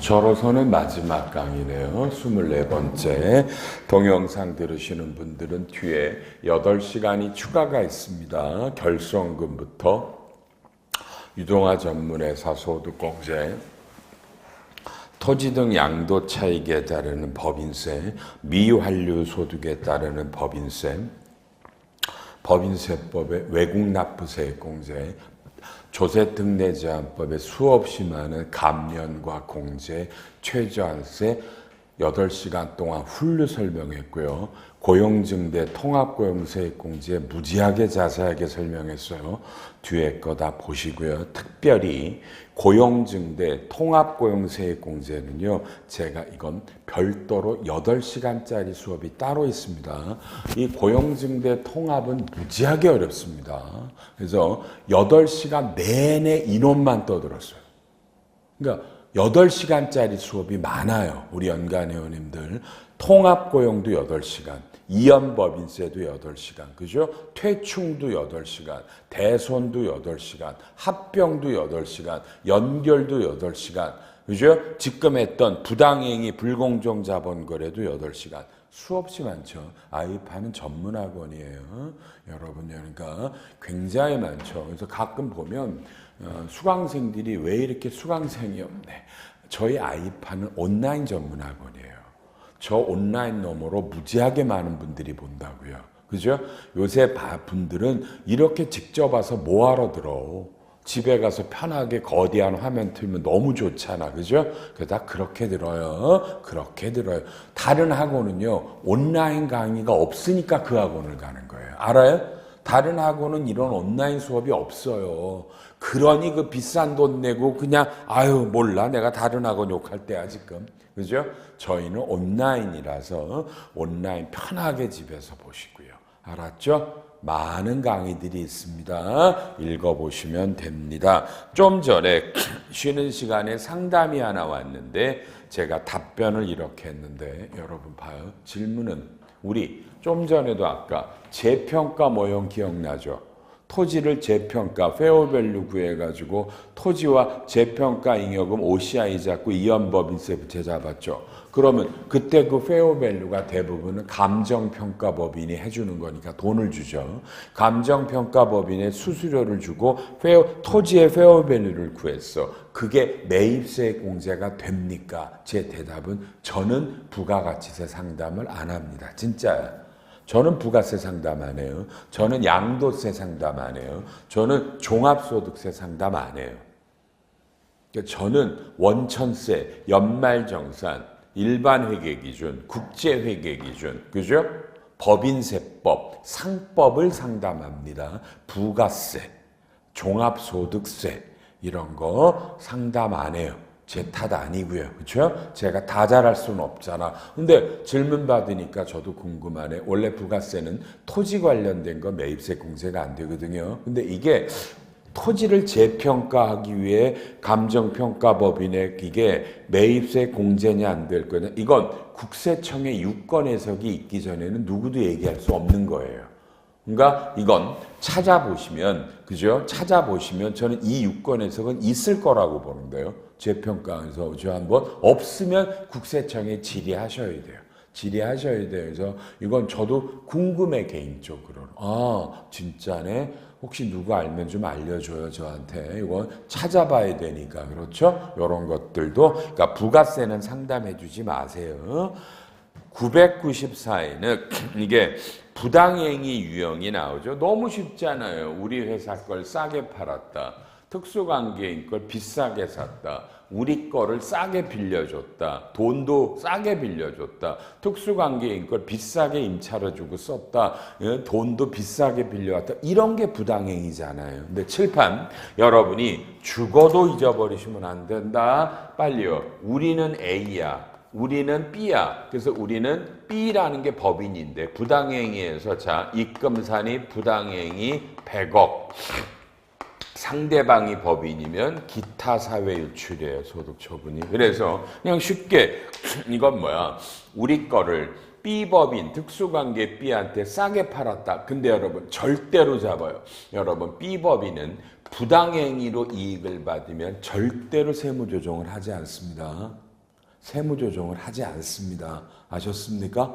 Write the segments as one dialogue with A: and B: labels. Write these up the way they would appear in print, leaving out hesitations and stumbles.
A: 저로서는 마지막 강의네요. 24번째. 동영상 들으시는 분들은 뒤에 8시간이 추가가 있습니다. 결손금부터 유동화 전문회사 소득공제, 토지 등 양도 차익에 따르는 법인세, 미환류 소득에 따르는 법인세, 법인세법의 외국납부세 공제, 조세특례제한법에 수없이 많은 감면과 공제, 최저한세 8시간 동안 훌륭 설명했고요. 고용증대 통합고용세액공제 무지하게 자세하게 설명했어요. 뒤에 거 다 보시고요. 특별히 고용증대 통합고용세액공제는요. 제가 이건 별도로 8시간짜리 수업이 따로 있습니다. 이 고용증대 통합은 무지하게 어렵습니다. 그래서 8시간 내내 인원만 떠들었어요. 그러니까 8시간짜리 수업이 많아요. 우리 연간회원님들. 통합고용도 8시간, 이연법인세도 8시간, 그죠? 퇴충도 8시간, 대손도 8시간, 합병도 8시간, 연결도 8시간, 그죠? 지금 했던 부당행위, 불공정 자본거래도 8시간. 수없이 많죠. 아이파는 전문학원이에요. 여러분, 그러니까 굉장히 많죠. 그래서 가끔 보면 수강생들이 왜 이렇게 수강생이 없네. 저희 아이파는 온라인 전문학원이에요. 저 온라인 너머로 무지하게 많은 분들이 본다고요. 그죠? 요새 분들은 이렇게 직접 와서 뭐하러 들어? 집에 가서 편하게 거대한 화면 틀면 너무 좋잖아. 그죠? 그러다 그렇게 들어요. 그렇게 들어요. 다른 학원은요. 온라인 강의가 없으니까 그 학원을 가는 거예요. 알아요? 다른 학원은 이런 온라인 수업이 없어요. 그러니 그 비싼 돈 내고 그냥 아유 몰라 내가 다른 학원 욕할 때야 지금. 그죠? 저희는 온라인이라서 온라인 편하게 집에서 보시고요. 알았죠? 많은 강의들이 있습니다. 읽어보시면 됩니다. 좀 전에 쉬는 시간에 상담이 하나 왔는데 제가 답변을 이렇게 했는데 여러분 봐요. 질문은 우리 좀 전에도 아까 재평가 모형 기억나죠? 토지를 재평가, 페어밸류 구해가지고 토지와 재평가 잉여금 OCI 잡고 이연법인세 부채 잡았죠. 그러면 그때 그 페어밸류가 대부분은 감정평가법인이 해주는 거니까 돈을 주죠. 감정평가법인에 수수료를 주고 토지의 페어밸류를 구했어. 그게 매입세 공제가 됩니까? 제 대답은 저는 부가가치세 상담을 안 합니다. 진짜야. 저는 부가세 상담 안 해요. 저는 양도세 상담 안 해요. 저는 종합소득세 상담 안 해요. 저는 원천세, 연말정산, 일반회계기준, 국제회계기준, 그죠? 법인세법, 상법을 상담합니다. 부가세, 종합소득세 이런 거 상담 안 해요. 제 탓 아니고요. 그렇죠? 제가 다 잘할 수는 없잖아. 근데 질문 받으니까 저도 궁금하네. 원래 부가세는 토지 관련된 거 매입세 공제가 안 되거든요. 근데 이게 토지를 재평가하기 위해 감정평가법인에 이게 매입세 공제냐 안 될 거냐. 이건 국세청의 유권 해석이 있기 전에는 누구도 얘기할 수 없는 거예요. 그러니까 이건 찾아보시면, 그죠? 찾아보시면 저는 이 유권 해석은 있을 거라고 보는데요. 재평가에서 저 한번 없으면 국세청에 질의하셔야 돼요. 질의하셔야 돼요. 그래서 이건 저도 궁금해 개인적으로는. 아 진짜네. 혹시 누가 알면 좀 알려줘요 저한테. 이건 찾아봐야 되니까 그렇죠? 이런 것들도 그러니까 부가세는 상담해주지 마세요. 994에는 이게 부당행위 유형이 나오죠. 너무 쉽잖아요. 우리 회사 걸 싸게 팔았다. 특수관계인 걸 비싸게 샀다. 우리 거를 싸게 빌려줬다. 돈도 싸게 빌려줬다. 특수관계인 걸 비싸게 임차로 주고 썼다. 돈도 비싸게 빌려왔다. 이런 게 부당행위잖아요. 근데 칠판 여러분이 죽어도 잊어버리시면 안 된다. 빨리요. 우리는 A야. 우리는 B야. 그래서 우리는 B라는 게 법인인데 부당행위에서 자 입금산이 부당행위 100억. 상대방이 법인이면 기타 사회유출이에요. 소득처분이. 그래서 그냥 쉽게 이건 뭐야. 우리 거를 B법인 특수관계 B한테 싸게 팔았다. 근데 여러분 절대로 잡아요. 여러분 B법인은 부당행위로 이익을 받으면 절대로 세무조정을 하지 않습니다. 세무조정을 하지 않습니다. 아셨습니까?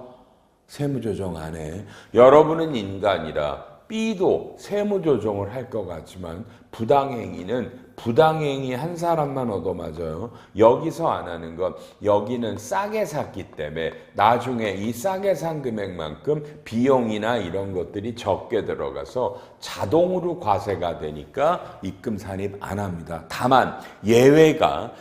A: 세무조정 안 해. 여러분은 인간이라 B도 세무조정을 할 것 같지만 부당행위는 부당행위 한 사람만 얻어맞아요. 여기서 안 하는 건 여기는 싸게 샀기 때문에 나중에 이 싸게 산 금액만큼 비용이나 이런 것들이 적게 들어가서 자동으로 과세가 되니까 입금 산입 안 합니다. 다만 예외가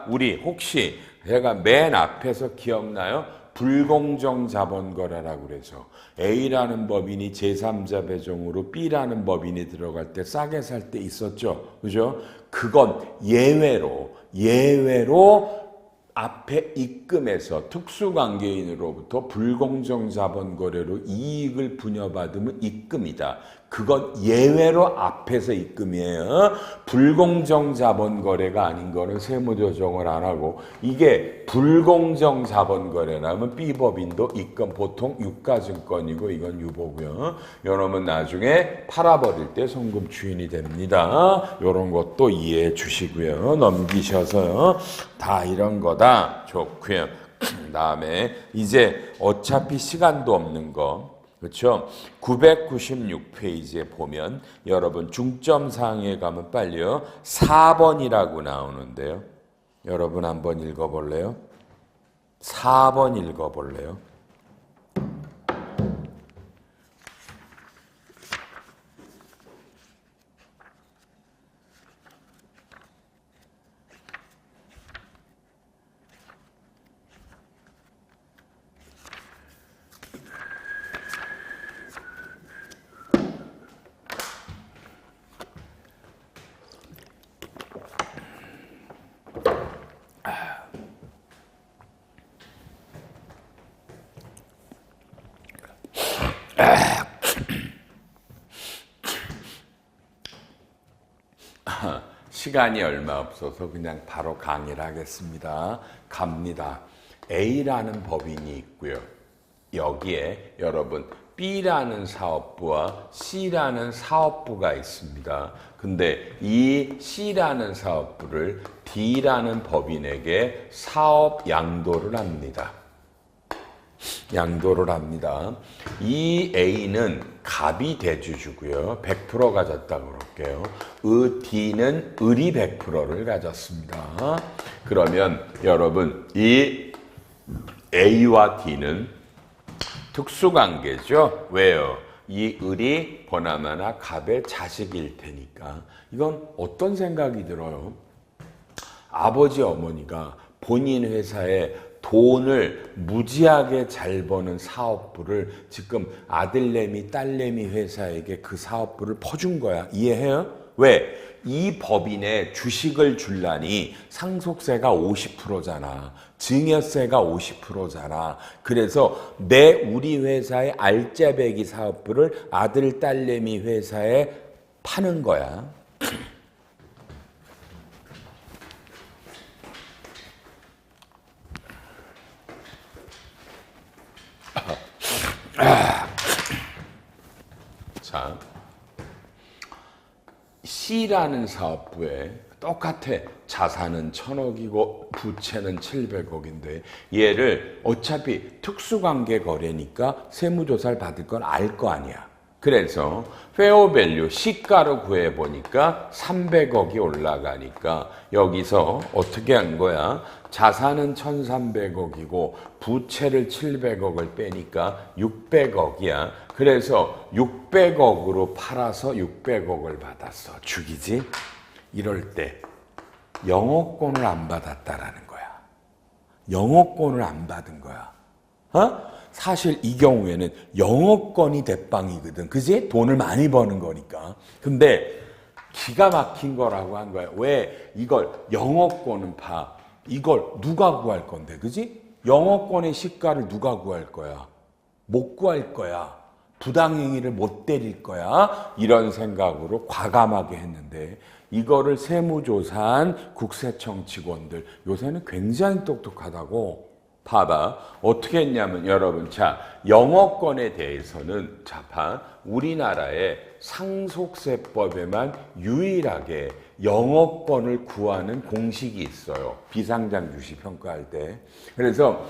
A: 우리 혹시 제가 맨 앞에서 기억나요? 불공정 자본거래라고 그래서 A라는 법인이 제3자 배정으로 B라는 법인이 들어갈 때 싸게 살 때 있었죠. 그죠? 그건 예외로 앞에 입금해서 특수관계인으로부터 불공정 자본거래로 이익을 부여받으면 입금이다. 그건 예외로 앞에서 입금이에요. 불공정 자본거래가 아닌 거는 세무조정을 안 하고 이게 불공정 자본거래라면 B법인도 입금 보통 유가증권이고 이건 유보고요. 요놈은 나중에 팔아버릴 때 송금 주인이 됩니다. 요런 것도 이해해 주시고요. 넘기셔서요. 다 이런 거다. 좋고요. 그다음에 이제 어차피 시간도 없는 거 그렇죠? 996페이지에 보면 여러분 중점사항에 가면 빨리요. 4번이라고 나오는데요. 여러분 한번 읽어볼래요? 4번 읽어볼래요? 시간이 얼마 없어서 그냥 바로 강의를 하겠습니다. 갑니다. A라는 법인이 있고요. 여기에 여러분 B라는 사업부와 C라는 사업부가 있습니다. 근데 이 C라는 사업부를 D라는 법인에게 사업 양도를 합니다. 양도를 합니다. 이 A는 갑이 대주주고요. 100% 가졌다고 그럴게요. D는 을이 100%를 가졌습니다. 그러면 여러분 이 A와 D는 특수관계죠. 왜요? 이 을이 보나마나 갑의 자식일 테니까. 이건 어떤 생각이 들어요? 아버지 어머니가 본인 회사에 돈을 무지하게 잘 버는 사업부를 지금 아들내미 딸내미 회사에게 그 사업부를 퍼준 거야. 이해해요? 왜? 이 법인에 주식을 줄라니 상속세가 50%잖아. 증여세가 50%잖아. 그래서 우리 회사의 알짜배기 사업부를 아들 딸내미 회사에 파는 거야. 자, C라는 사업부에 똑같아. 자산은 1,000억이고 부채는 700억인데 얘를 어차피 특수관계 거래니까 세무조사를 받을 건 알 거 아니야. 그래서 페어밸류 시가로 구해보니까 300억이 올라가니까 여기서 어떻게 한 거야? 자산은 1,300억이고 부채를 700억을 빼니까 600억이야. 그래서 600억으로 팔아서 600억을 받았어. 죽이지? 이럴 때 영업권을 안 받았다라는 거야. 영업권을 안 받은 거야. 사실 이 경우에는 영업권이 대빵이거든. 그지? 돈을 많이 버는 거니까. 근데 기가 막힌 거라고 한 거야. 왜 이걸 영업권은 이걸 누가 구할 건데, 그지? 영업권의 시가를 누가 구할 거야? 못 구할 거야. 부당행위를 못 때릴 거야. 이런 생각으로 과감하게 했는데 이거를 세무조사한 국세청 직원들 요새는 굉장히 똑똑하다고. 봐봐. 어떻게 했냐면 여러분 자 영업권에 대해서는 우리나라의 상속세법에만 유일하게 영업권을 구하는 공식이 있어요. 비상장 주식 평가할 때. 그래서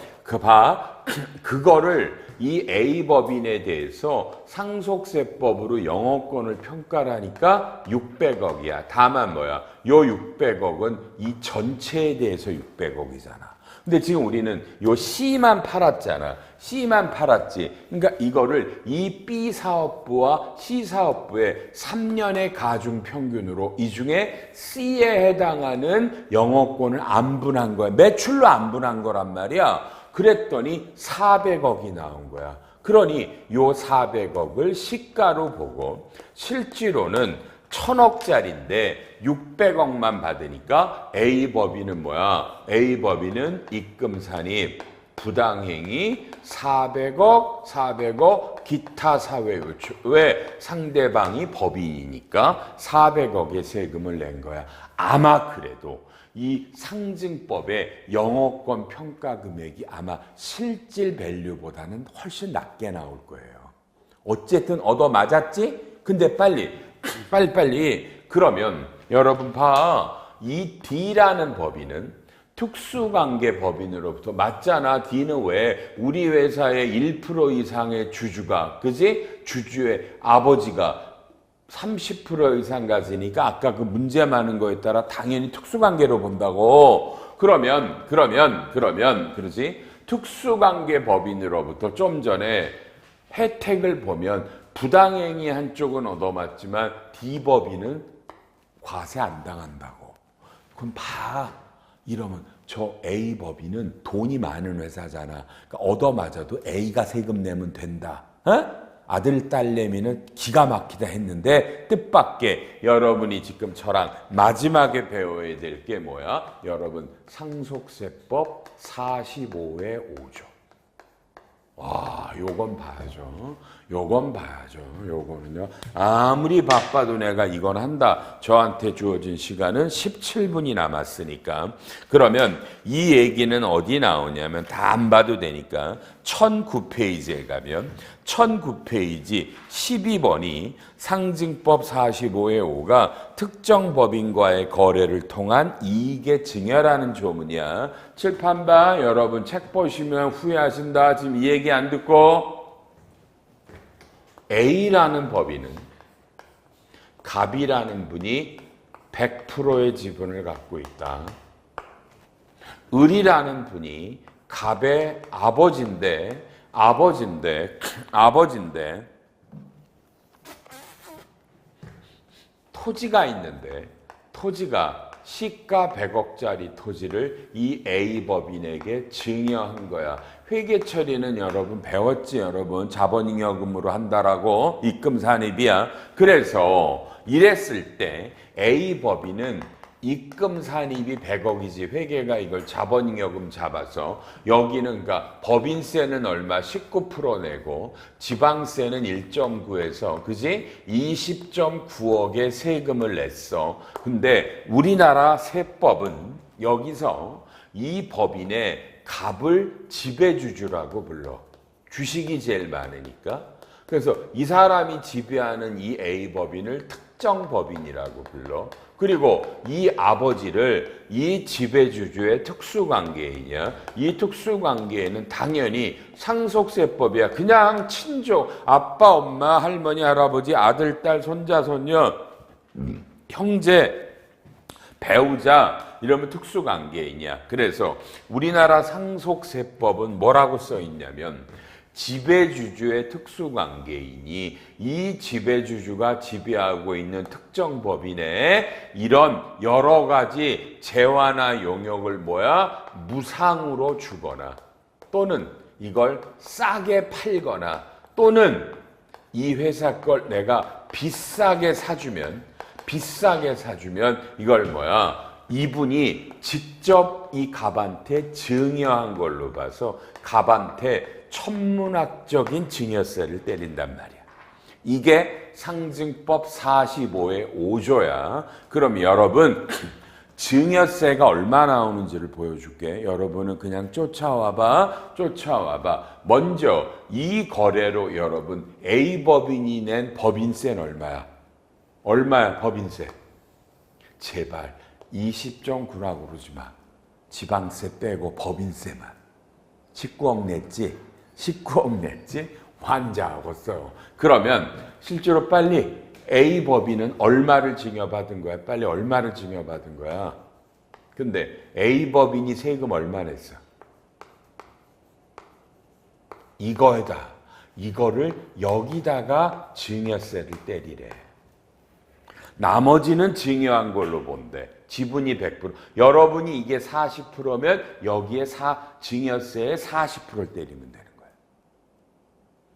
A: 그거를 이 A 법인에 대해서 상속세법으로 영업권을 평가를 하니까 600억이야. 다만 뭐야? 요 600억은 이 전체에 대해서 600억이잖아. 근데 지금 우리는 요 C만 팔았잖아. C만 팔았지. 그러니까 이거를 이 B 사업부와 C 사업부의 3년의 가중 평균으로 이 중에 C에 해당하는 영업권을 안 분한 거야. 매출로 안 분한 거란 말이야. 그랬더니 400억이 나온 거야. 그러니 요 400억을 시가로 보고 실제로는 1000억짜리인데 600억만 받으니까 A법인은 뭐야? A법인은 입금산입, 부당행위 400억, 기타 사회요청. 왜? 상대방이 법인이니까 400억의 세금을 낸 거야. 아마 그래도 이 상증법의 영업권 평가 금액이 아마 실질 밸류보다는 훨씬 낮게 나올 거예요. 어쨌든 얻어맞았지? 근데 빨리. 그러면 여러분 이 D라는 법인은 특수관계 법인으로부터 맞잖아. D는 왜? 우리 회사의 1% 이상의 주주가, 그지? 주주의 아버지가 30% 이상 가지니까 아까 그 문제 많은 거에 따라 당연히 특수관계로 본다고. 그러면 그러지? 특수관계 법인으로부터 좀 전에 혜택을 보면 부당행위 한쪽은 얻어맞지만 D법인은 과세 안 당한다고. 그럼 이러면 저 A법인은 돈이 많은 회사잖아. 그러니까 얻어맞아도 A가 세금 내면 된다. 아들, 딸내미는 기가 막히다 했는데 뜻밖의 여러분이 지금 저랑 마지막에 배워야 될 게 뭐야? 여러분 상속세법 45의 5조. 와, 요건 봐야죠. 요거는요. 아무리 바빠도 내가 이건 한다. 저한테 주어진 시간은 17분이 남았으니까. 그러면 이 얘기는 어디 나오냐면 다 안 봐도 되니까 1009페이지에 가면 1009페이지 12번이 상증법 45의 5가 특정 법인과의 거래를 통한 이익의 증여라는 조문이야. 칠판 봐. 여러분 책 보시면 후회하신다. 지금 이 얘기 안 듣고. A라는 법인은 갑이라는 분이 100%의 지분을 갖고 있다. 을이라는 분이 갑의 아버지인데 토지가 있는데 토지가 시가 100억짜리 토지를 이 A법인에게 증여한 거야. 회계 처리는 여러분 배웠지, 여러분. 자본잉여금으로 한다라고. 입금산입이야. 그래서 이랬을 때 A법인은 입금산입이 100억이지 회계가 이걸 자본잉여금 잡아서 여기는 그러니까 법인세는 얼마 19% 내고 지방세는 1.9에서 그지 20.9억의 세금을 냈어. 근데 우리나라 세법은 여기서 이 법인의 갑을 지배주주라고 불러. 주식이 제일 많으니까. 그래서 이 사람이 지배하는 이 A법인을 특정 법인이라고 불러. 그리고 이 아버지를 이 지배주주의 특수관계이냐. 이 특수관계에는 당연히 상속세법이야. 그냥 친족, 아빠, 엄마, 할머니, 할아버지, 아들, 딸, 손자, 손녀, 형제, 배우자 이러면 특수관계이냐. 그래서 우리나라 상속세법은 뭐라고 써 있냐면 지배주주의 특수관계이니 이 지배주주가 지배하고 있는 특정 법인에 이런 여러 가지 재화나 용역을 무상으로 주거나 또는 이걸 싸게 팔거나 또는 이 회사 걸 내가 비싸게 사주면 이걸 이분이 직접 이 갑한테 증여한 걸로 봐서 갑한테 천문학적인 증여세를 때린단 말이야. 이게 상증법 45의 5조야. 그럼 여러분 증여세가 얼마 나오는지를 보여줄게. 여러분은 그냥 쫓아와봐. 먼저 이 거래로 여러분 A법인이 낸 법인세는 얼마야? 법인세. 제발 20.9라고 그러지 마. 지방세 빼고 법인세만. 19억 냈지? 19억 냈지? 환장하겠어요. 그러면 실제로 빨리 A 법인은 얼마를 증여받은 거야? 빨리 얼마를 증여받은 거야? 근데 A 법인이 세금 얼마 냈어? 이거를 여기다가 증여세를 때리래. 나머지는 증여한 걸로 본대. 지분이 100%. 여러분이 이게 40%면 여기에 증여세에 40%를 때리면 되는 거야.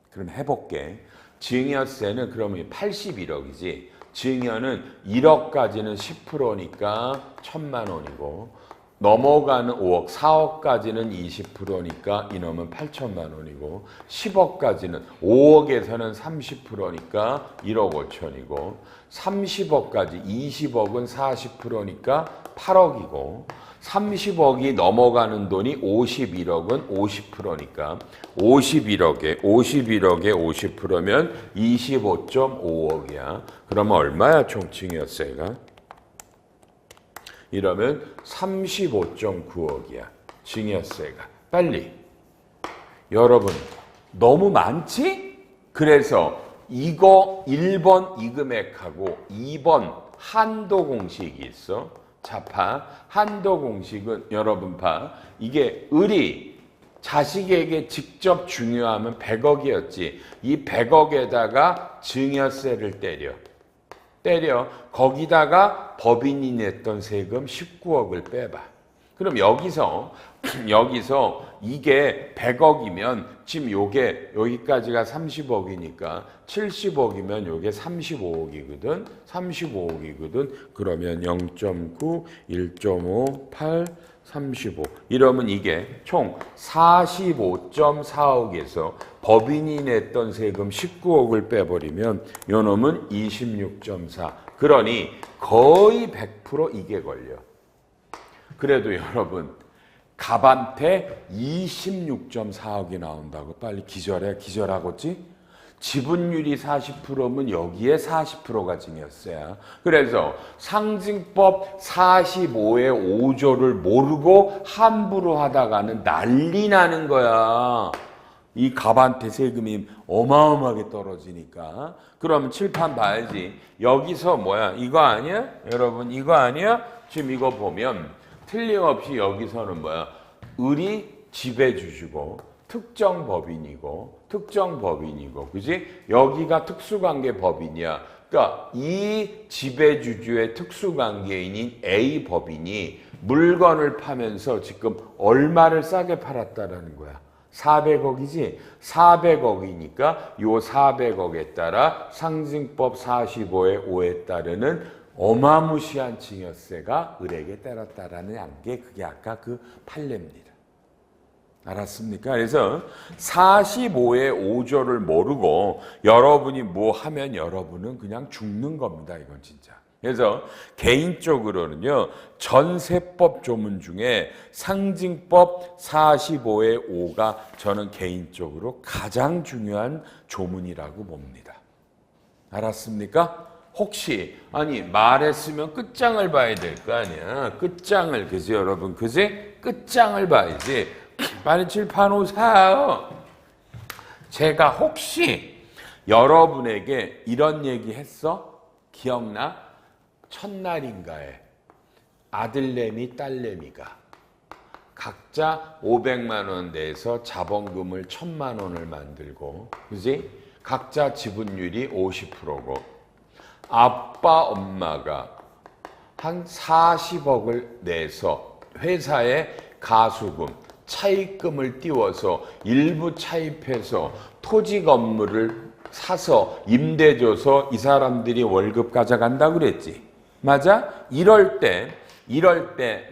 A: 그럼 해볼게. 증여세는 그러면 81억이지. 증여는 1억까지는 10%니까 1,000만 원이고 넘어가는 5억, 4억까지는 20%니까 이놈은 8천만 원이고 10억까지는 5억에서는 30%니까 1억 5천이고 30억까지 20억은 40%니까 8억이고 30억이 넘어가는 돈이 51억은 50%니까 51억에 50%면 25.5억이야. 그러면 얼마야 총 증여세가? 이러면 35.9억이야. 증여세가. 빨리. 여러분 너무 많지? 그래서 이거 1번 이 금액하고 2번 한도 공식이 있어. 자, 봐. 한도 공식은 여러분 봐. 이게 을이 자식에게 직접 증여하면 100억이었지. 이 100억에다가 증여세를 때려. 거기다가 법인이 냈던 세금 19억을 빼봐. 그럼 여기서 이게 100억이면 지금 요게 여기까지가 30억이니까 70억이면 요게 35억이거든. 35억이거든. 그러면 0.9, 1.5, 8, 35. 이러면 이게 총 45.4억에서 법인이 냈던 세금 19억을 빼버리면 요 놈은 26.4. 그러니 거의 100% 이게 걸려. 그래도 여러분 갑한테 26.4억이 나온다고 빨리 기절하겠지? 지분율이 40%면 여기에 40%가 증여세야. 그래서 상증법 45의 5조를 모르고 함부로 하다가는 난리 나는 거야. 이 갑한테 세금이 어마어마하게 떨어지니까. 그럼 칠판 봐야지. 여기서 뭐야? 이거 아니야? 여러분 이거 아니야? 지금 이거 보면 틀림없이 여기서는 뭐야? 을이 지배주주고 특정 법인이고, 그지? 여기가 특수관계 법인이야. 그러니까 이 지배주주의 특수관계인인 A 법인이 물건을 파면서 지금 얼마를 싸게 팔았다라는 거야. 400억이지? 400억이니까 요 400억에 따라 상증법 45의 5에 따르는 어마무시한 증여세가 을에게 때렸다라는 게 그게 아까 그 판례입니다. 알았습니까? 그래서 45의 5조를 모르고 여러분이 뭐 하면 여러분은 그냥 죽는 겁니다. 이건 진짜. 그래서 개인적으로는요. 전세법 조문 중에 상증법 45의 5가 저는 개인적으로 가장 중요한 조문이라고 봅니다. 알았습니까? 혹시 아니 말했으면 끝장을 봐야 될 거 아니야. 끝장을 그지 여러분 그지? 끝장을 봐야지. 빨리 칠판 오세요. 제가 혹시 여러분에게 이런 얘기 했어? 기억나? 첫날인가에 아들내미 딸내미가 각자 500만 원 내서 자본금을 1,000만 원을 만들고 그지? 각자 지분율이 50%고 아빠 엄마가 한 40억을 내서 회사에 가수금 차입금을 띄워서 일부 차입해서 토지 건물을 사서 임대 줘서 이 사람들이 월급 가져간다 그랬지. 맞아? 이럴 때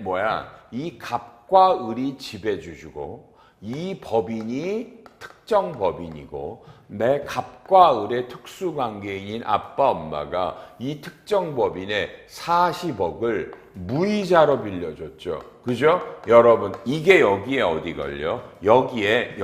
A: 뭐야? 이 갑과 을이 지배주주고 이 법인이 특정 법인이고 내 갑과 을의 특수관계인인 아빠 엄마가 이 특정 법인의 40억을 무이자로 빌려줬죠. 그죠? 여러분 이게 여기에 어디 걸려? 여기에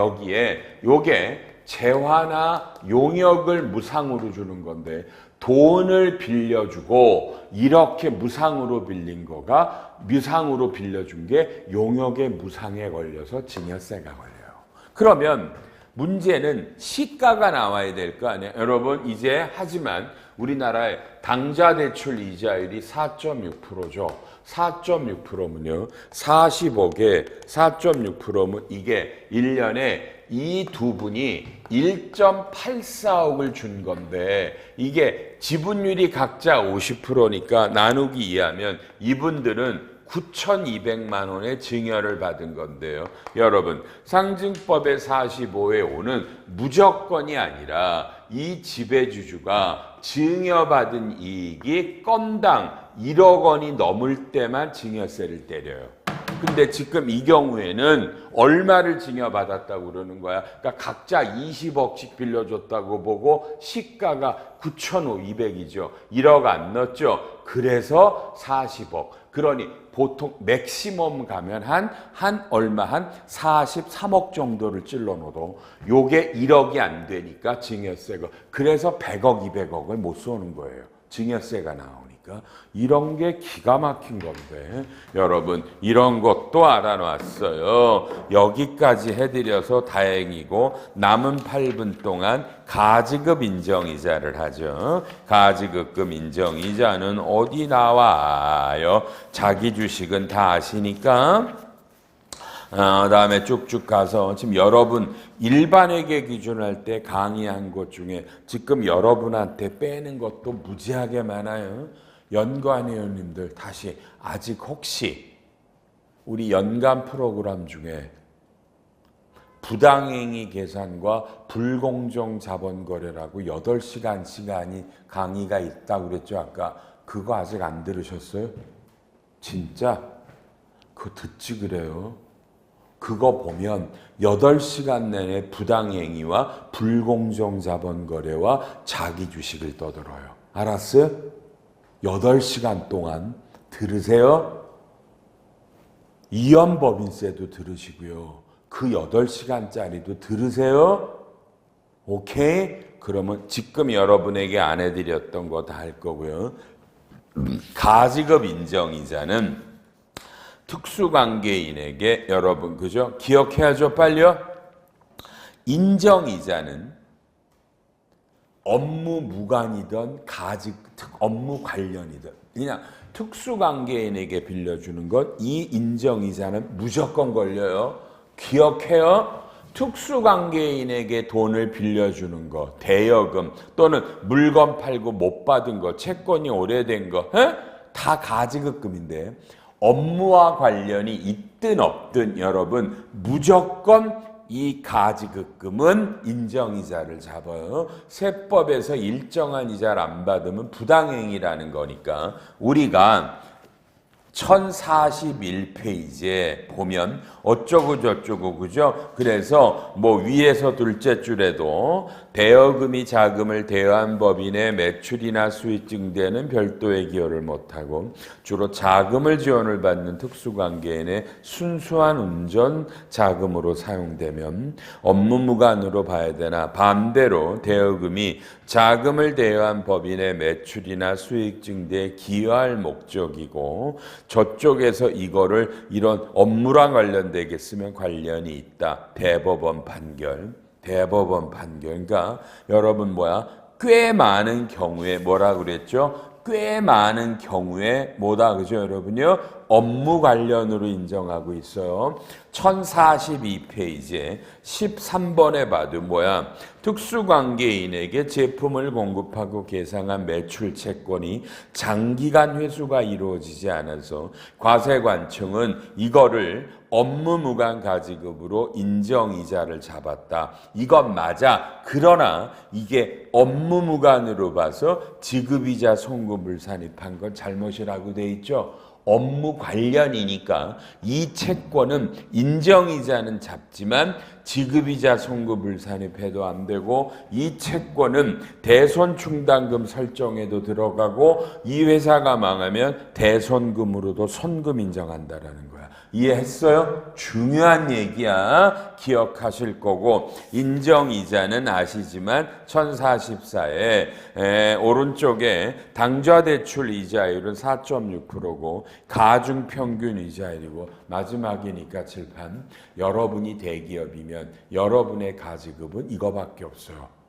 A: 요게 재화나 용역을 무상으로 주는 건데 돈을 빌려주고 이렇게 무상으로 빌린 거가 무상으로 빌려준 게 용역의 무상에 걸려서 증여세가 걸려요. 그러면 문제는 시가가 나와야 될 거 아니에요. 여러분 이제 하지만 우리나라의 당좌 대출 이자율이 4.6%죠. 4.6%면요. 40억에 4.6%면 이게 1년에 이 두 분이 1.84억을 준 건데 이게 지분율이 각자 50%니까 나누기 2하면 이분들은 9,200만 원의 증여를 받은 건데요. 여러분 상증법의 45의 5는 무조건이 아니라 이 지배주주가 증여받은 이익이 건당 1억 원이 넘을 때만 증여세를 때려요. 근데 지금 이 경우에는 얼마를 증여받았다고 그러는 거야? 그러니까 각자 20억씩 빌려줬다고 보고 시가가 9,200이죠. 1억 안 넣었죠. 그래서 40억. 그러니 보통 맥시멈 가면 한 얼마 한 43억 정도를 찔러 놓도 요게 1억이 안 되니까 증여세가 그래서 100억 200억을 못 쏘는 거예요. 증여세가 나오니까. 이런 게 기가 막힌 건데 여러분 이런 것도 알아놨어요. 여기까지 해드려서 다행이고 남은 8분 동안 가지급 인정이자를 하죠. 가지급금 인정이자는 어디 나와요? 자기 주식은 다 아시니까 다음에 쭉쭉 가서 지금 여러분 일반회계 기준할 때 강의한 것 중에 지금 여러분한테 빼는 것도 무지하게 많아요. 연관위원님들 다시 아직 혹시 우리 연간 프로그램 중에 부당행위 계산과 불공정 자본거래라고 8시간 시간이 강의가 있다고 그랬죠. 아까 그거 아직 안 들으셨어요? 진짜? 그거 듣지 그래요. 그거 보면 8시간 내내 부당행위와 불공정 자본거래와 자기 주식을 떠들어요. 알았어요? 8시간 동안 들으세요. 이연법인세도 들으시고요. 그 8시간짜리도 들으세요. 오케이? 그러면 지금 여러분에게 안 해드렸던 거 다 할 거고요. 가지급 인정이자는 특수관계인에게 여러분 그죠? 기억해야죠. 빨리요. 인정이자는 업무 무관이든 업무 관련이든 그냥 특수관계인에게 빌려주는 것 이 인정이자는 무조건 걸려요. 기억해요. 특수관계인에게 돈을 빌려주는 거, 대여금 또는 물건 팔고 못 받은 거, 채권이 오래된 거, 다 가지급금인데 업무와 관련이 있든 없든 여러분 무조건 이 가지급금은 인정이자를 잡아요. 세법에서 일정한 이자를 안 받으면 부당행위라는 거니까 우리가 1041페이지에 보면 어쩌고 저쩌고 그죠? 그래서 뭐 위에서 둘째 줄에도 대여금이 자금을 대여한 법인의 매출이나 수익 증대는 별도의 기여를 못하고 주로 자금을 지원을 받는 특수관계인의 순수한 운전 자금으로 사용되면 업무 무관으로 봐야 되나 반대로 대여금이 자금을 대여한 법인의 매출이나 수익 증대에 기여할 목적이고 저쪽에서 이거를 이런 업무랑 관련되게 쓰면 관련이 있다. 대법원 판결. 그러니까 여러분 꽤 많은 경우에 뭐라 그랬죠? 꽤 많은 경우에 뭐다 그죠 여러분요? 업무 관련으로 인정하고 있어요. 1042페이지에 13번에 봐도 특수관계인에게 제품을 공급하고 계상한 매출 채권이 장기간 회수가 이루어지지 않아서 과세관청은 이거를 업무 무관 가지급으로 인정이자를 잡았다. 이건 맞아. 그러나 이게 업무 무관으로 봐서 지급이자 송금을 산입한 건 잘못이라고 돼 있죠. 업무 관련이니까 이 채권은 인정이자는 잡지만 지급이자 송금을 산입해도 안 되고 이 채권은 대손충당금 설정에도 들어가고 이 회사가 망하면 대손금으로도 손금 인정한다라는 거야. 이해했어요? 중요한 얘기야. 기억하실 거고 인정이자는 아시지만 1044에 오른쪽에 당좌대출 이자율은 4.6%고 가중평균 이자율이고 마지막이니까 칠판 여러분이 대기업이면 여러분의 가지급은 이거밖에 없어요.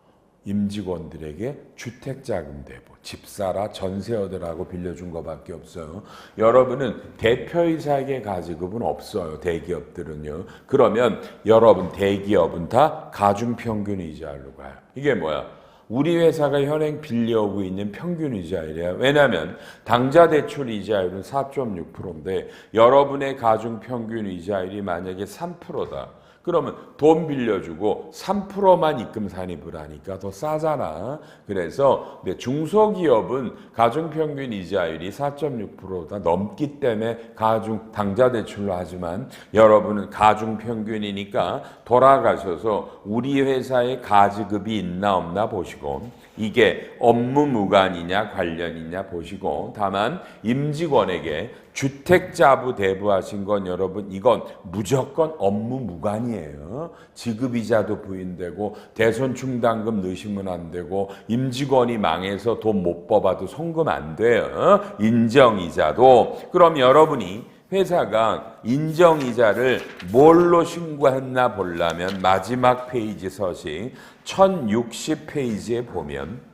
A: 임직원들에게 주택자금 대부, 집 사라, 전세 얻으라고 빌려준 것밖에 없어요. 여러분은 대표이사에게 가지급은 없어요. 대기업들은요. 그러면 여러분 대기업은 다 가중평균 이자율로 가요. 이게 뭐야? 우리 회사가 현행 빌려오고 있는 평균 이자율이에요. 왜냐하면 당좌대출 이자율은 4.6%인데 여러분의 가중평균 이자율이 만약에 3%다. 그러면 돈 빌려주고 3%만 입금 산입을 하니까 더 싸잖아. 그래서 중소기업은 가중평균 이자율이 4.6%다 넘기 때문에 가중 당좌대출로 하지만 여러분은 가중평균이니까 돌아가셔서 우리 회사에 가지급이 있나 없나 보시고 이게 업무 무관이냐 관련이냐 보시고 다만 임직원에게 주택자부 대부하신 건 여러분 이건 무조건 업무 무관이에요. 지급이자도 부인되고 대손충당금 넣으시면 안 되고 임직원이 망해서 돈 못 뽑아도 송금 안 돼요. 인정이자도 그럼 여러분이 회사가 인정이자를 뭘로 신고했나 보려면 마지막 페이지 서식 1060페이지에 보면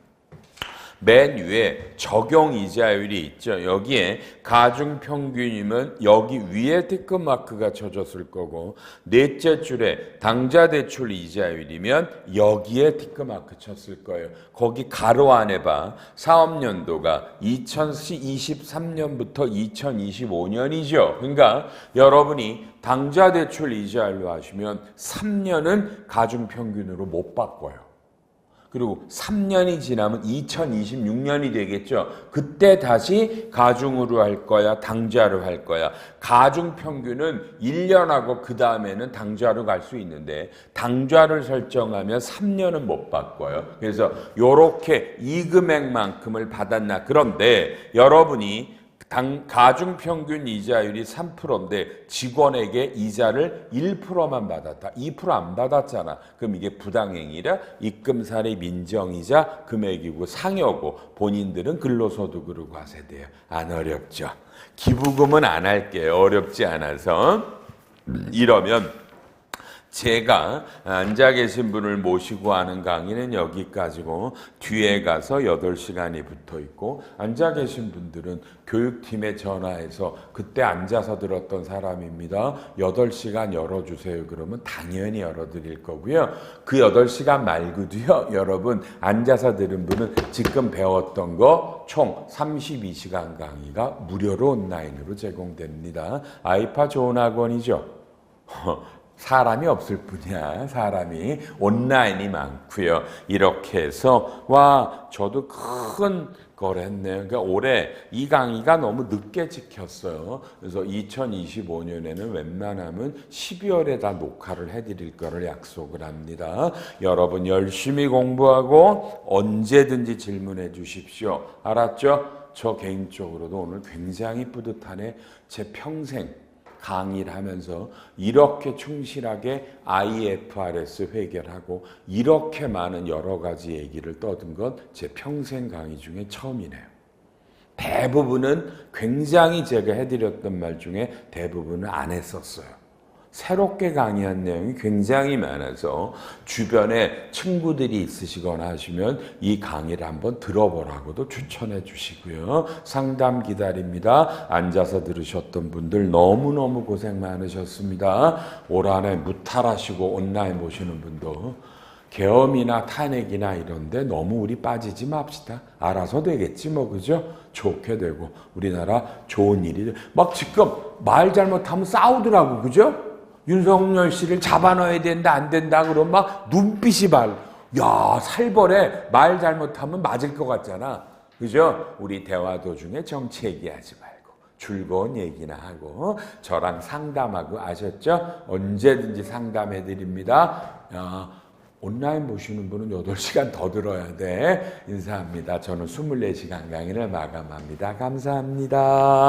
A: 맨 위에 적용이자율이 있죠. 여기에 가중평균이면 여기 위에 티크마크가 쳐졌을 거고 넷째 줄에 당좌대출 이자율이면 여기에 티크마크 쳤을 거예요. 거기 가로 안에 봐. 사업연도가 2023년부터 2025년이죠. 그러니까 여러분이 당좌대출 이자율로 하시면 3년은 가중평균으로 못 바꿔요. 그리고 3년이 지나면 2026년이 되겠죠. 그때 다시 가중으로 할 거야, 당좌로 할 거야. 가중 평균은 1년하고 그 다음에는 당좌로 갈 수 있는데 당좌를 설정하면 3년은 못 바꿔요. 그래서 요렇게 이 금액만큼을 받았나. 그런데 여러분이 가중평균 이자율이 3%인데 직원에게 이자를 1%만 받았다. 2% 안 받았잖아. 그럼 이게 부당행위라 입금사립 인정이자 금액이고 상여고 본인들은 근로소득으로 과세돼요. 안 어렵죠? 기부금은 안 할게요. 어렵지 않아서. 이러면 제가 앉아 계신 분을 모시고 하는 강의는 여기까지고 뒤에 가서 8시간이 붙어 있고 앉아 계신 분들은 교육팀에 전화해서 그때 앉아서 들었던 사람입니다. 8시간 열어주세요. 그러면 당연히 열어드릴 거고요. 그 8시간 말고도요. 여러분 앉아서 들은 분은 지금 배웠던 거 총 32시간 강의가 무료로 온라인으로 제공됩니다. 아이파 좋은 학원이죠. 사람이 없을 뿐이야. 사람이 온라인이 많고요. 이렇게 해서 저도 큰 걸 했네요. 그러니까 올해 이 강의가 너무 늦게 찍혔어요. 그래서 2025년에는 웬만하면 12월에 다 녹화를 해드릴 거를 약속을 합니다. 여러분 열심히 공부하고 언제든지 질문해 주십시오. 알았죠? 저 개인적으로도 오늘 굉장히 뿌듯하네. 제 평생 강의를 하면서 이렇게 충실하게 IFRS 회계하고 이렇게 많은 여러 가지 얘기를 떠든 건 제 평생 강의 중에 처음이네요. 대부분은 굉장히 제가 해드렸던 말 중에 대부분은 안 했었어요. 새롭게 강의한 내용이 굉장히 많아서 주변에 친구들이 있으시거나 하시면 이 강의를 한번 들어보라고도 추천해 주시고요. 상담 기다립니다. 앉아서 들으셨던 분들 너무너무 고생 많으셨습니다. 올 한해 무탈하시고 온라인 보시는 분도 계엄이나 탄핵이나 이런데 너무 우리 빠지지 맙시다. 알아서 되겠지 뭐 그죠? 좋게 되고 우리나라 좋은 일이 막 지금 말 잘못하면 싸우더라고 그죠? 윤석열 씨를 잡아넣어야 된다 안 된다 그러면 막 눈빛이 야 살벌해. 말 잘못하면 맞을 것 같잖아. 그죠? 우리 대화 도중에 정치 얘기하지 말고 즐거운 얘기나 하고 저랑 상담하고 아셨죠? 언제든지 상담해 드립니다. 온라인 보시는 분은 8시간 더 들어야 돼. 인사합니다. 저는 24시간 강의를 마감합니다. 감사합니다.